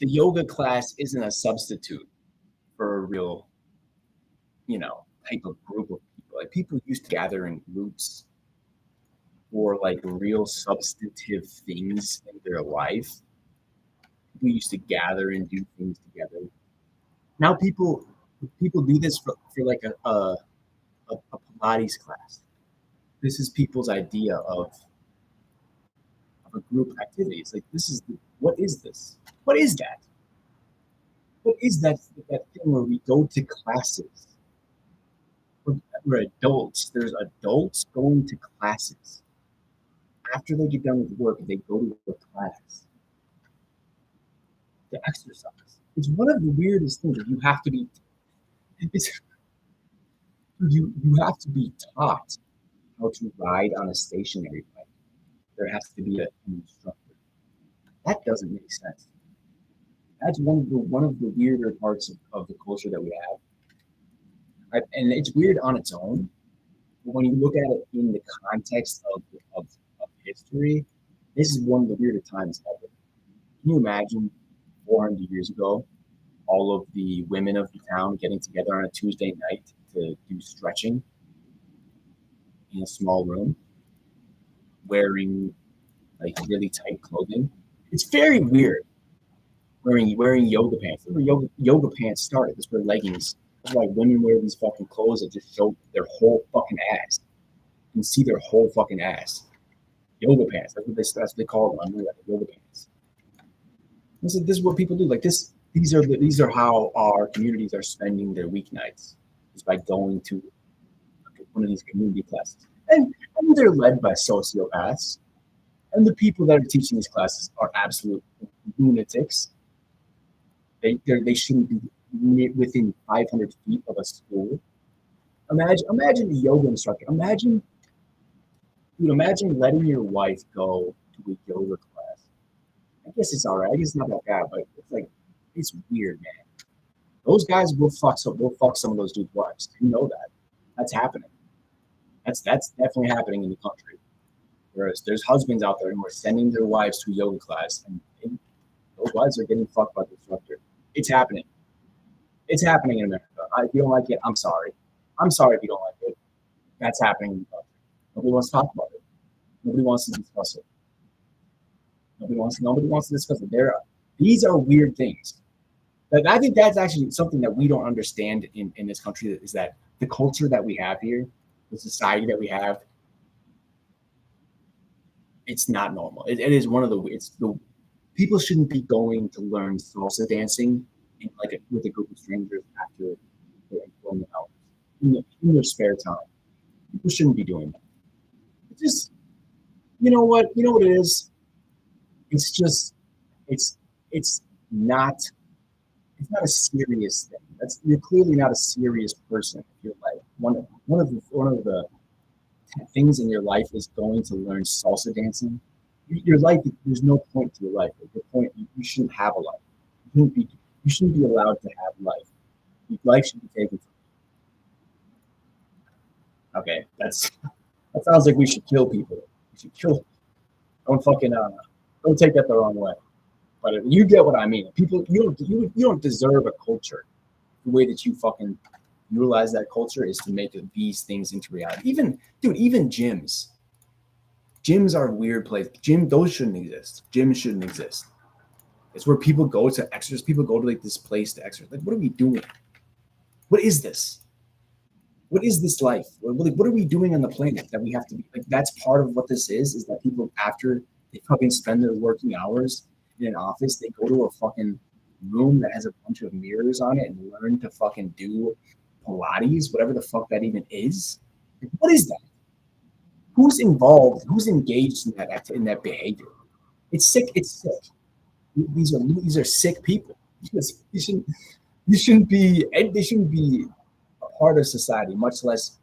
the yoga class isn't a substitute for a real, type of group of people. Like people used to gather in groups for like real substantive things in their life. We used to gather and do things together. Now people do this for like a Pilates class. This is people's idea of a group activity. It's like what is this? What is that? What is that thing where we go to classes? We're adults. There's adults going to classes. After they get done with work, they go to a class to exercise. It's one of the weirdest things that it's, you have to be taught how to ride on a stationary bike. There has to be an instructor. That doesn't make sense. That's one of the weirder parts of the culture that we have. And it's weird on its own, but when you look at it in the context of history, this is one of the weirder times ever. Can you imagine 400 years ago, all of the women of the town getting together on a Tuesday night to do stretching in a small room, wearing like really tight clothing? It's very weird. Wearing yoga pants. That's where yoga pants started. That's where leggings. That's why women wear these fucking clothes that just show their whole fucking ass. You can see their whole fucking ass. Yoga pants. That's what they call them. Yoga pants. This is what people do. Like this. These are how our communities are spending their weeknights. Is by going to one of these community classes, and they're led by sociopaths, and the people that are teaching these classes are absolute lunatics. They shouldn't be within 500 feet of a school. Imagine a yoga instructor. Imagine letting your wife go to a yoga class. I guess it's all right. I guess it's not that bad, but it's weird, man. Those guys will fuck some of those dudes' wives. You know that. That's happening. That's definitely happening in the country. Whereas there's husbands out there who are sending their wives to a yoga class, and those wives are getting fucked by the instructor. It's happening. It's happening in America. If you don't like it, I'm sorry. I'm sorry if you don't like it. That's happening in the country. Nobody wants to talk about it. Nobody wants to discuss it. Nobody wants to discuss it. These are weird things. But I think that's actually something that we don't understand in this country, is that the culture that we have here, the society that we have, it's not normal. It is one of the people shouldn't be going to learn salsa dancing with a group of strangers after their employment hours in their spare time. People shouldn't be doing that. It's just, you know what it is. It's just it's not a serious thing. You're clearly not a serious person if you're like one of the things in your life is going to learn salsa dancing. Your life, there's no point to your life. The point, you shouldn't have a life. You shouldn't be allowed to have life. Your life should be taken from you. Okay, that sounds like we should kill people. We should kill. Don't take that the wrong way. But you get what I mean. People, you don't deserve a culture. The way that you fucking utilize that culture is to make these things into reality. Even gyms. Gyms are a weird place. Those shouldn't exist. Gyms shouldn't exist. It's where people go to exercise. People go to like this place to exercise. Like, what are we doing? What is this? What is this life? What are we doing on the planet that we have to be? Like, that's part of what this is that people, after they fucking spend their working hours in an office, they go to a fucking room that has a bunch of mirrors on it and learn to fucking do Pilates, whatever the fuck that even is. Like, what is that? Who's involved? Who's engaged in that behavior? It's sick. It's sick. These are sick people. They shouldn't be a part of society, much less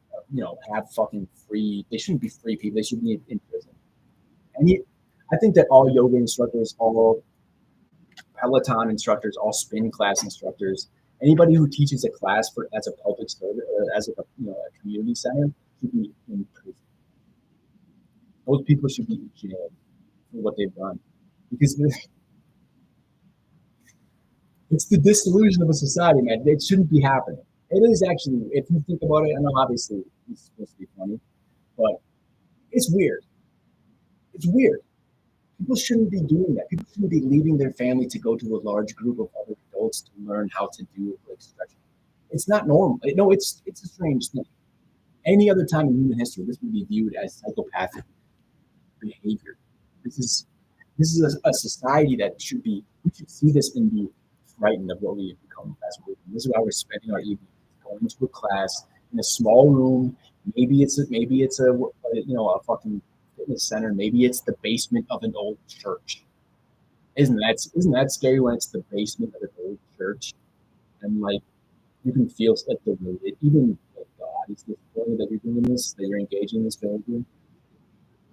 have fucking free. They shouldn't be free people. They should be in prison. And I think that all yoga instructors, all Peloton instructors, all spin class instructors, anybody who teaches a class as a public service or as a community center should be in prison. Those people should be in jail for what they've done, because It's the disillusion of a society, man. It shouldn't be happening. It is actually, if you think about it, I know obviously it's supposed to be funny, but it's weird. It's weird. People shouldn't be doing that. People shouldn't be leaving their family to go to a large group of other adults to learn how to do like stretching. It's not normal. No, it's a strange thing. Any other time in human history, this would be viewed as psychopathic behavior. This is this is a society that should be. We should see this and be frightened of what we have become as a movement. This is why we're spending our evenings going to a class in a small room. Maybe it's a a fucking fitness center. Maybe it's the basement of an old church. Isn't that scary when it's the basement of an old church and like you can feel like even like God is disappointed that you're doing this, that you're engaging in this behavior.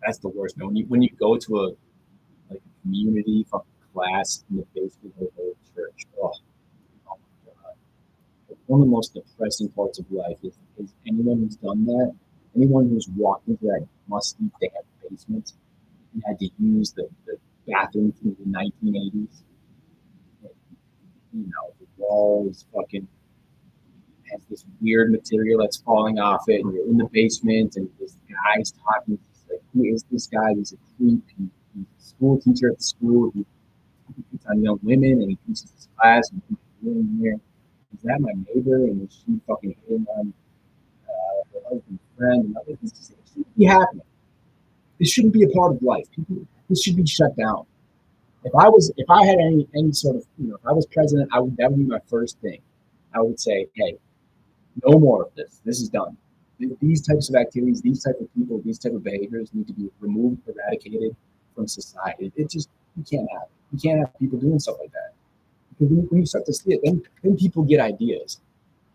That's the worst, man. When you go to a like a community fucking class in the basement of a church. Oh my god! Like, one of the most depressing parts of life is anyone who's done that, anyone who's walked into that musty damp basement and had to use the bathroom from the 1980s. The walls fucking has this weird material that's falling off it, and you're in the basement, and this guy's talking. He's like, who is this guy? He's a creep. He's a school teacher at the school. He picks on young women, and he teaches his class. And what are you doing here? Is that my neighbor? And is she fucking hitting on her husband's friend? And other things. It shouldn't be happening. This shouldn't be a part of life. This should be shut down. If I had any sort of, if I was president, that would be my first thing. I would say, hey, no more of this. This is done. These types of activities, these type of people, these type of behaviors need to be removed, eradicated from society. It just you can't have it. You can't have people doing stuff like that. Because when you start to see it, then people get ideas,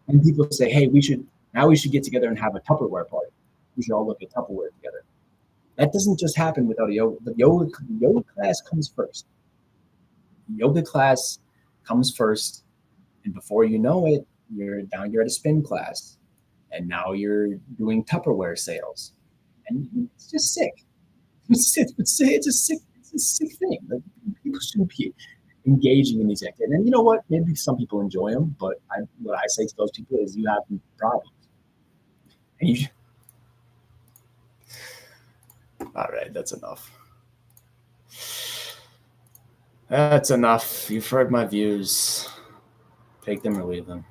and people say, hey, we should get together and have a Tupperware party. We should all look at Tupperware together. That doesn't just happen without a yoga. The yoga class comes first. The yoga class comes first, and before you know it, you're at a spin class, and now you're doing Tupperware sales, and it's just sick. It's a sick thing. Like people shouldn't be engaging in these activities. And you know what? Maybe some people enjoy them, but what I say to those people is you have problems. And all right, that's enough. That's enough. You've heard my views. Take them or leave them.